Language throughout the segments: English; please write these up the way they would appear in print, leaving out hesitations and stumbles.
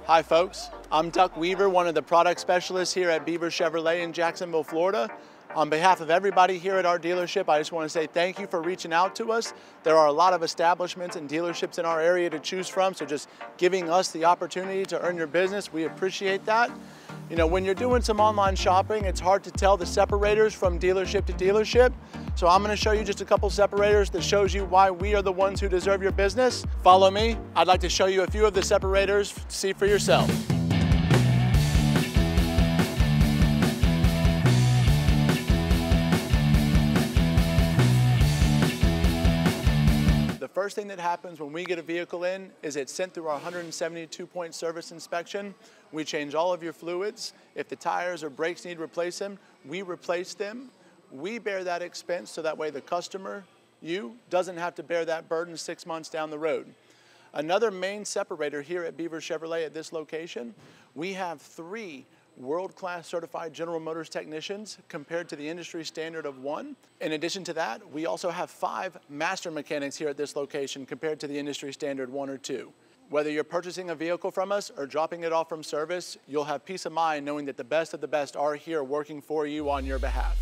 Hi folks, I'm Duck Weaver, one of the product specialists here at Beaver Chevrolet in Jacksonville, Florida. On behalf of everybody here at our dealership, I just want to say thank you for reaching out to us. There are a lot of establishments and dealerships in our area to choose from, so just giving us the opportunity to earn your business, we appreciate that. You know, when you're doing some online shopping, it's hard to tell the separators from dealership to dealership. So I'm going to show you just a couple separators that shows you why we are the ones who deserve your business. Follow me. I'd like to show you a few of the separators to see for yourself. The first thing that happens when we get a vehicle in is it's sent through our 172-point service inspection. We change all of your fluids. If the tires or brakes need replacing, we replace them. We bear that expense so that way the customer, you, doesn't have to bear that burden 6 months down the road. Another main separator here at Beaver Chevrolet at this location, we have 3 world-class certified General Motors technicians compared to the industry standard of 1. In addition to that, we also have 5 master mechanics here at this location compared to the industry standard 1 or 2. Whether you're purchasing a vehicle from us or dropping it off from service, you'll have peace of mind knowing that the best of the best are here working for you on your behalf.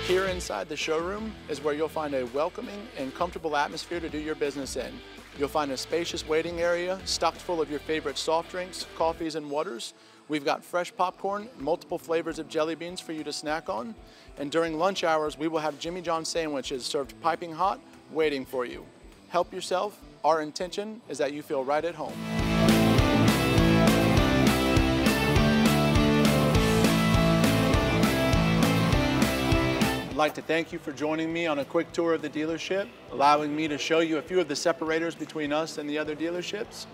Here inside the showroom is where you'll find a welcoming and comfortable atmosphere to do your business in. You'll find a spacious waiting area stocked full of your favorite soft drinks, coffees, and waters. We've got fresh popcorn, multiple flavors of jelly beans for you to snack on. And during lunch hours, we will have Jimmy John sandwiches served piping hot, waiting for you. Help yourself. Our intention is that you feel right at home. I'd like to thank you for joining me on a quick tour of the dealership, allowing me to show you a few of the separators between us and the other dealerships.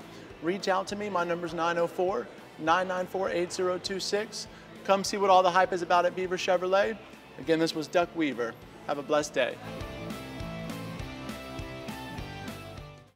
Reach out to me, my number's 904-994-8026. Come see what all the hype is about at Beaver Chevrolet. Again, this was Duck Weaver. Have a blessed day.